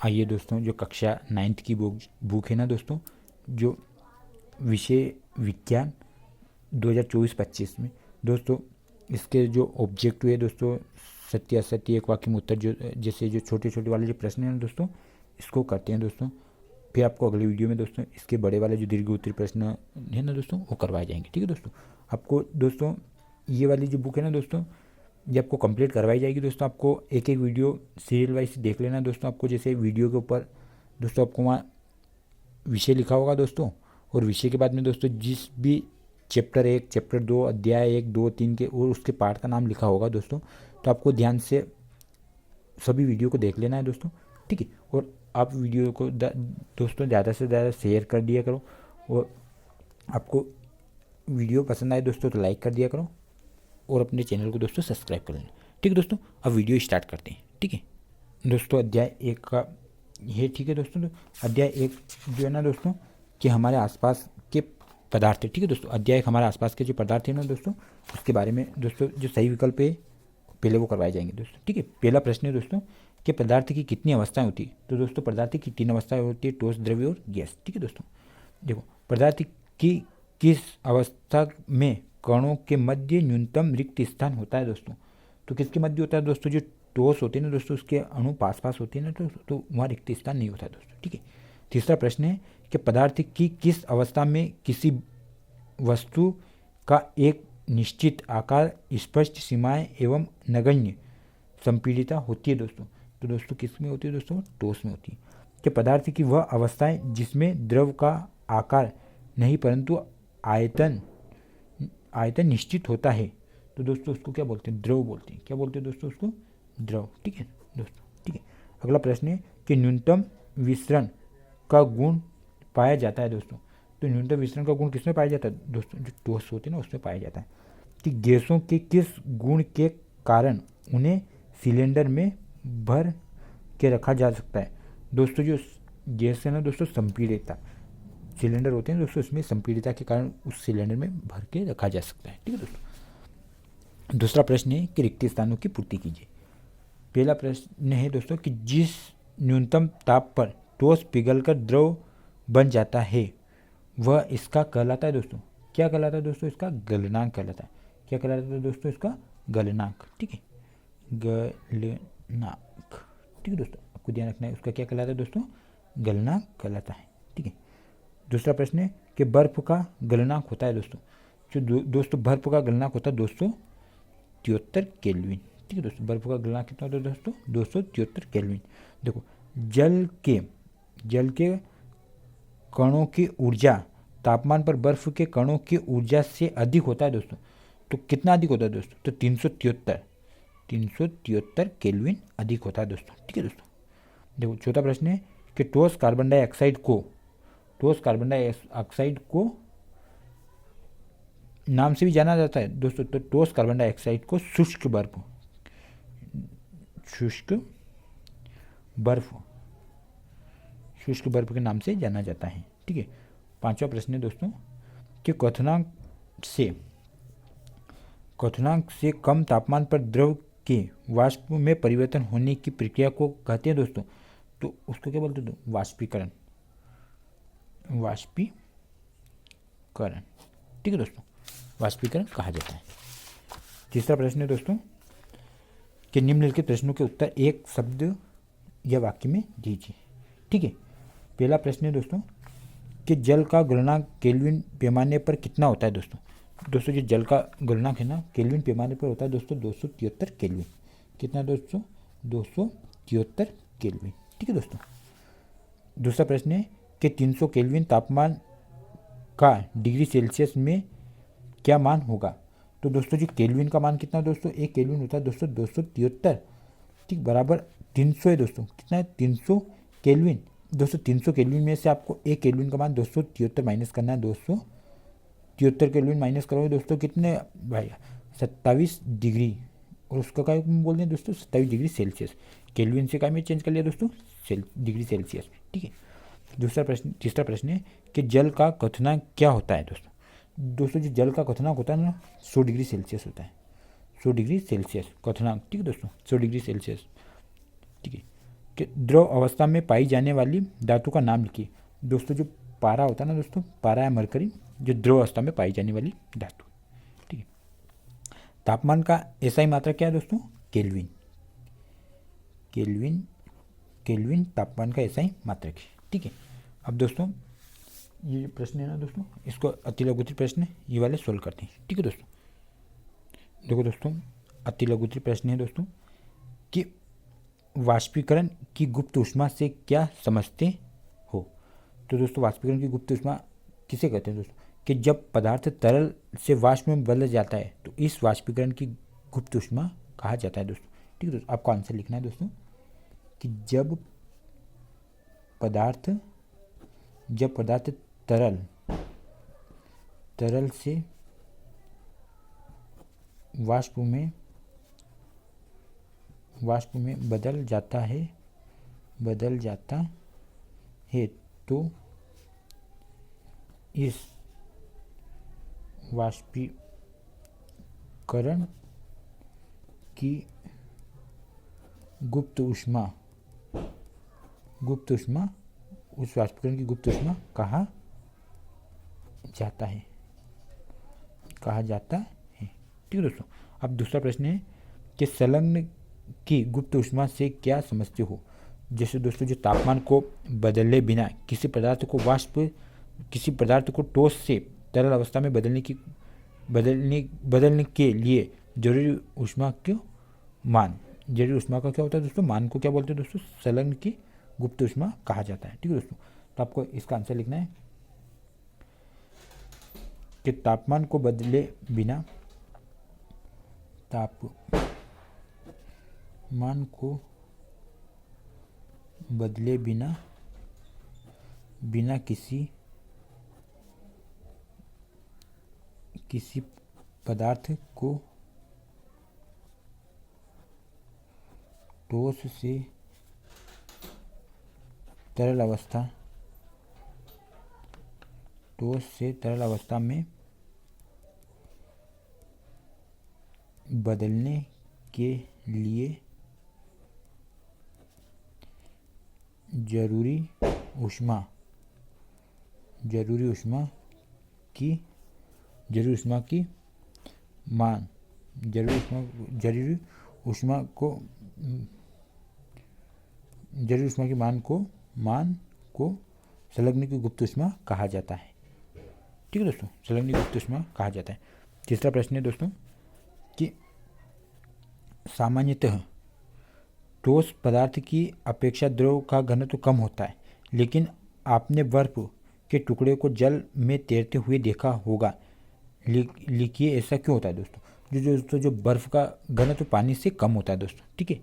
आइए दोस्तों, जो कक्षा 9th की बुक है ना दोस्तों, जो विषय विज्ञान 2024-25 में दोस्तों, इसके जो ऑब्जेक्टिव है दोस्तों, सत्य असत्य एक वाक्य में उत्तर, जो जैसे जो छोटे छोटे वाले जो प्रश्न हैं ना दोस्तों, इसको करते हैं दोस्तों। फिर आपको अगले वीडियो में दोस्तों इसके बड़े वाले जो दीर्घ उत्तरीय प्रश्न है ना दोस्तों, वो करवाए जाएंगे। ठीक है दोस्तों, आपको दोस्तों ये वाली जो बुक है ना दोस्तों, ये आपको कंप्लीट करवाई जाएगी दोस्तों। आपको एक एक वीडियो सीरियल वाइज देख लेना दोस्तों। आपको जैसे वीडियो के ऊपर दोस्तों आपको वहाँ विषय लिखा होगा दोस्तों, और विषय के बाद में दोस्तों जिस भी चैप्टर 1, चैप्टर 2, अध्याय 1, 2, 3 के और उसके पार्ट का नाम लिखा होगा दोस्तों, तो आपको ध्यान से सभी वीडियो को देख लेना है दोस्तों। ठीक है, और आप वीडियो को दोस्तों ज़्यादा से ज़्यादा शेयर कर दिया करो, और आपको वीडियो पसंद आए दोस्तों तो लाइक कर दिया करो, और अपने चैनल को दोस्तों सब्सक्राइब कर लेना। ठीक है दोस्तों, अब वीडियो स्टार्ट करते हैं। ठीक है दोस्तों, अध्याय 1 का ये, ठीक है दोस्तों, तो अध्याय 1 जो है ना दोस्तों, कि हमारे आसपास के पदार्थ है। ठीक है दोस्तों, अध्याय 1 हमारे आसपास के जो पदार्थ है ना दोस्तों, उसके बारे में दोस्तों जो सही विकल्प है पहले वो करवाए जाएंगे दोस्तों। ठीक है, पहला प्रश्न है दोस्तों कि पदार्थ की कितनी अवस्थाएं होती है। तो दोस्तों पदार्थ की 3 अवस्थाएं होती है, ठोस, द्रव्य और गैस। ठीक है दोस्तों, देखो पदार्थ की किस अवस्था में कणों के मध्य न्यूनतम रिक्त स्थान होता है दोस्तों। तो किसके मध्य होता है दोस्तों, जो ठोस होते हैं ना दोस्तों, उसके अणु पास पास होते हैं ना तो वहाँ रिक्त स्थान नहीं होता है दोस्तों। ठीक है, तीसरा प्रश्न है कि पदार्थ की किस अवस्था में किसी वस्तु का एक निश्चित आकार, स्पष्ट सीमाएं एवं नगण्य संपीड़िता होती है दोस्तों। तो दोस्तों किस में होती है दोस्तों, ठोस में होती है। कि पदार्थ की वह अवस्थाएं जिसमें द्रव का आकार नहीं परंतु आयतन निश्चित होता है, तो दोस्तों उसको क्या बोलते हैं, द्रव बोलते हैं। क्या बोलते हैं दोस्तों, उसको द्रव। ठीक है दोस्तों, ठीक है। अगला प्रश्न है कि न्यूनतम विसरण का गुण पाया जाता है दोस्तों। तो न्यूनतम विसरण का गुण किसमें पाया जाता है दोस्तों, जो ठोस होते हैं ना उसमें पाया जाता है। कि गैसों के किस गुण के कारण उन्हें सिलेंडर में भर के रखा जा सकता है। दोस्तों जो गैस है ना दोस्तों, संपीड़ितता, सिलेंडर होते हैं दोस्तों, उसमें संपीड़ितता के कारण उस सिलेंडर में भर के रखा जा सकता है। ठीक है दोस्तों, दूसरा प्रश्न है कि रिक्त स्थानों की पूर्ति कीजिए। पहला प्रश्न है दोस्तों कि जिस न्यूनतम ताप पर ठोस पिघलकर द्रव बन जाता है वह इसका कहलाता है दोस्तों। क्या कहलाता है दोस्तों, इसका गलनांक कहलाता है। क्या कहलाता है दोस्तों, इसका गलनांक। ठीक है, गलनांक। ठीक है दोस्तों, आपको ध्यान रखना है, उसका क्या कहलाता है दोस्तों, गलनांक कहलाता है। ठीक है, दूसरा प्रश्न है कि बर्फ का गलनांक होता है दोस्तों। जो दोस्तों बर्फ का गलनांक होता है 273 केल्विन। ठीक है दोस्तों, बर्फ का गलनांक कितना होता है दोस्तों, 273 केल्विन। देखो जल के कणों की ऊर्जा तापमान पर बर्फ के कणों की ऊर्जा से अधिक होता है दोस्तों। तो कितना अधिक होता है दोस्तों, तो 373 केल्विन अधिक होता है दोस्तों। ठीक है दोस्तों, देखो चौथा प्रश्न है कि ठोस कार्बन डाइऑक्साइड को नाम से भी जाना जाता है दोस्तों। तो ठोस कार्बन डाइऑक्साइड को शुष्क बर्फ के नाम से जाना जाता है। ठीक है, पांचवा प्रश्न है दोस्तों कि क्वथनांक से कम तापमान पर द्रव के वाष्प में परिवर्तन होने की प्रक्रिया को कहते हैं दोस्तों। तो उसको क्या बोलते हैं, वाष्पीकरण। ठीक है दोस्तों, वाष्पीकरण कहा जाता है। तीसरा प्रश्न है दोस्तों कि निम्नलिखित प्रश्नों के उत्तर एक शब्द या वाक्य में दीजिए। ठीक है, पहला प्रश्न है दोस्तों कि जल का गलनांक केल्विन पैमाने पर कितना होता है दोस्तों। दोस्तों जो जल का गलनांक है ना, केल्विन पैमाने पर होता है दोस्तों 273 केल्विन। कितना दोस्तों, 273 केल्विन। ठीक है दोस्तों, दूसरा प्रश्न है कि 300 केल्विन तापमान का डिग्री सेल्सियस में क्या मान होगा। तो दोस्तों जो केल्विन का मान कितना दोस्तों, एक केल्विन होता है दोस्तों 273, ठीक, बराबर 300 है दोस्तों। कितना है, 300 केल्विन। दोस्तों 300 केल्विन में से आपको एक केल्विन का मान 273 माइनस करना है। 273 केल्विन माइनस करोगे दोस्तों कितने भाई, 27 डिग्री, और उसका क्या बोल दें दोस्तों, 27 डिग्री सेल्सियस। केल्विन से क्या में चेंज कर लिया दोस्तों, डिग्री सेल्सियस। ठीक है, तीसरा प्रश्न है कि जल का क्वथनांक क्या होता है दोस्तों। दोस्तों जो जल का क्वथनांक होता है ना, 100 डिग्री सेल्सियस होता है। 100 डिग्री सेल्सियस क्वथनांक। ठीक है दोस्तों, 100 डिग्री सेल्सियस। ठीक है, कि द्रव अवस्था में पाई जाने वाली धातु का नाम लिखिए। दोस्तों जो पारा होता है ना दोस्तों, पारा या मरकरी, जो द्रव अवस्था में पाई जाने वाली धातु। ठीक है। तापमान का एसआई मात्रा क्या है दोस्तों? केल्विन। केल्विन केल्विन तापमान का एसआई मात्रक है। ठीक है। अब दोस्तों ये जो प्रश्न है ना दोस्तों, इसको अति लघुत्तरीय प्रश्न ये वाले सोल्व करते हैं। ठीक है दोस्तों। देखो दोस्तों, अति लघुत्तरीय प्रश्न है दोस्तों कि वाष्पीकरण की गुप्त ऊष्मा से क्या समझते हो? तो दोस्तों वाष्पीकरण की गुप्त ऊष्मा किसे कहते हैं दोस्तों? कि जब पदार्थ तरल से वाष्प में बदल जाता है तो इस वाष्पीकरण की गुप्त ऊष्मा कहा जाता है दोस्तों। ठीक है दोस्तों, आपको आंसर लिखना है दोस्तों कि जब पदार्थ तरल से वाष्प में बदल जाता है तो इस वाष्पीकरण की गुप्त ऊष्मा उस वाष्पीकरण की गुप्त ऊष्मा कहा जाता है। ठीक है दोस्तों। अब दूसरा प्रश्न है कि संलग्न की गुप्त ऊष्मा से क्या समझते हो? जैसे दोस्तों जो तापमान को बदले बिना किसी पदार्थ को ठोस से तरल अवस्था में बदलने के लिए जरूरी ऊष्मा का क्या होता है दोस्तों? मान को क्या बोलते हैं दोस्तों? संलग्न की गुप्त ऊष्मा कहा जाता है। ठीक है दोस्तों। तो आपको इसका आंसर लिखना है कि तापमान को बदले बिना किसी पदार्थ को ठोस से तरल अवस्था में बदलने के लिए जरूरी ऊष्मा की मान को संलग्न की गुप्त ऊष्मा कहा जाता है। ठीक है दोस्तों, संलग्न की गुप्त ऊष्मा कहा जाता है। तीसरा प्रश्न है दोस्तों कि सामान्यतः ठोस पदार्थ की अपेक्षा द्रव का घनत्व कम होता है, लेकिन आपने बर्फ के टुकड़े को जल में तैरते हुए देखा होगा। लिखिए ऐसा क्यों होता है दोस्तों? जो बर्फ का घनत्व पानी से कम होता है दोस्तों। ठीक है,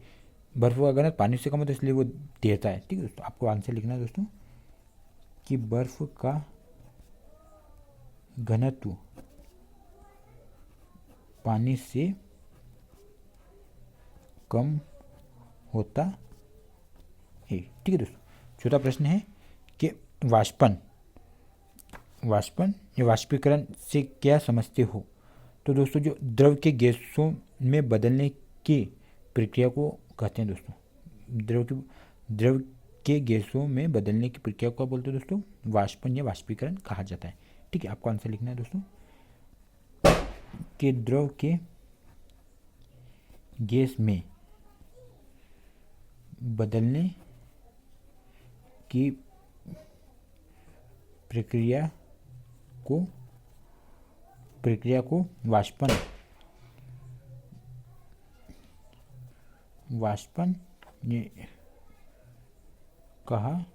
बर्फ का घनत्व पानी से कम होता है इसलिए वो तैरता है। ठीक है दोस्तों, आपको आंसर लिखना है दोस्तों कि बर्फ का घनत्व पानी से कम होता है। ठीक है दोस्तों। चौथा प्रश्न है कि वाष्पीकरण से क्या समझते हो? तो दोस्तों जो द्रव के गैसों में बदलने की प्रक्रिया को कहते हैं दोस्तों। द्रव के गैसों में बदलने की प्रक्रिया को बोलते हैं दोस्तों? वाष्पन या वाष्पीकरण कहा जाता है। ठीक है, आपको आंसर लिखना है दोस्तों कि द्रव के गैस में बदलने की प्रक्रिया को वाष्पन कहा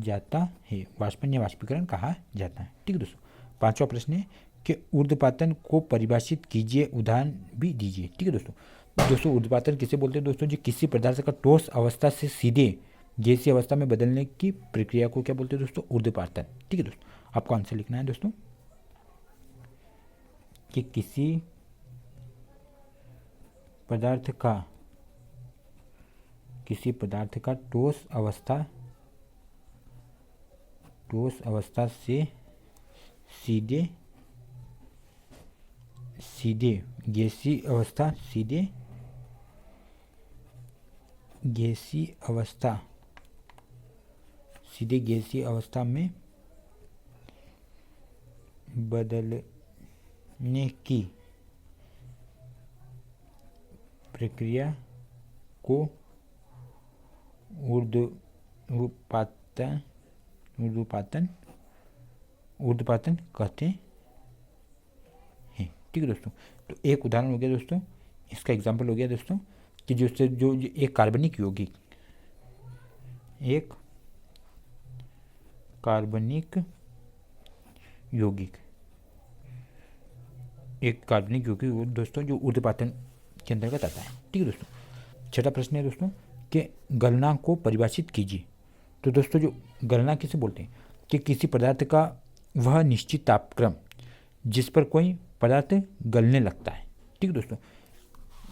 जाता है। वाष्पन या वाष्पीकरण कहा जाता है। ठीक है दोस्तों। पांचवा प्रश्न है कि ऊर्ध्वपातन को परिभाषित कीजिए, उदाहरण भी दीजिए। ठीक है दोस्तों, ऊर्ध्वपातन किसे बोलते हैं दोस्तों? जो किसी पदार्थ का ठोस अवस्था से सीधे गैसीय अवस्था में बदलने की प्रक्रिया को क्या बोलते हैं दोस्तों? ऊर्ध्वपातन। ठीक है दोस्तों, आपको आंसर लिखना है दोस्तों कि किसी पदार्थ का ठोस अवस्था से सीधे गैसीय अवस्था गैसीय अवस्था, सीधे गैसीय अवस्था में बदलने की प्रक्रिया को ऊर्ध्वपातन कहते हैं। ठीक है दोस्तों, तो एक उदाहरण हो गया दोस्तों, इसका एग्जाम्पल हो गया दोस्तों कि जो एक कार्बनिक यौगिक, दोस्तों जो ऊर्ध्वपातन के अंतर्गत आता है। ठीक है दोस्तों, छठा प्रश्न है दोस्तों कि गलनांक को परिभाषित कीजिए। तो दोस्तों जो गलनांक किसे बोलते हैं कि किसी पदार्थ का वह निश्चित तापक्रम जिस पर कोई पदार्थ गलने लगता है। ठीक है दोस्तों,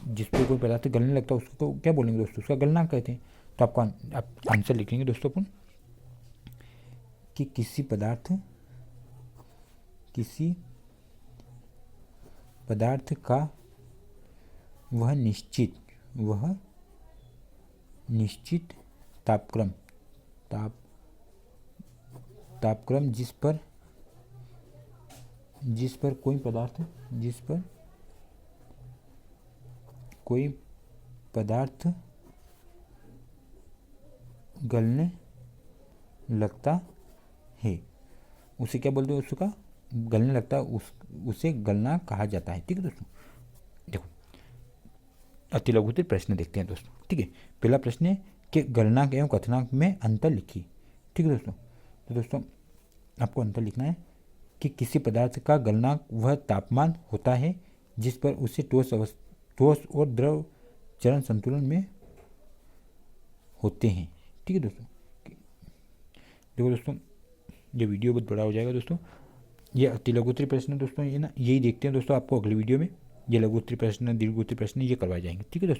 जिस पर कोई पदार्थ गलने लगता है उसको क्या बोलेंगे दोस्तों, उसका गलनांक कहते हैं। तो आपको आप आंसर लिखेंगे दोस्तों अपन कि किसी पदार्थ का वह निश्चित तापक्रम जिस पर कोई पदार्थ गलने लगता है उसे क्या बोलते हैं, उसका गलने लगता है उसे गलनांक कहा जाता है। ठीक है दोस्तों, देखो अति लघुत्तर प्रश्न देखते हैं दोस्तों। ठीक है, पहला प्रश्न है कि गलनांक एवं क्वथनांक में अंतर लिखिए। ठीक है दोस्तों, तो दोस्तों आपको अंतर लिखना है कि किसी पदार्थ का गलनांक वह तापमान होता है जिस पर उसे ठोस और द्रव चरण संतुलन में होते हैं। ठीक है दोस्तों, देखो दोस्तों ये वीडियो बहुत बड़ा हो जाएगा दोस्तों, ये अति लघुत्तरी प्रश्न दोस्तों, ये ना यही देखते हैं दोस्तों, आपको अगले वीडियो में ये लघुत्तरी प्रश्न, दीर्घोत्तरी प्रश्न ये करवाए जाएंगे। ठीक है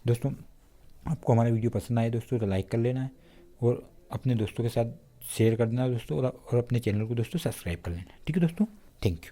दोस्तों आपको हमारा वीडियो पसंद आए दोस्तों तो लाइक कर लेना है और अपने दोस्तों के साथ शेयर कर देना दोस्तों, और अपने चैनल को दोस्तों सब्सक्राइब कर लेना। ठीक है दोस्तों, थैंक यू।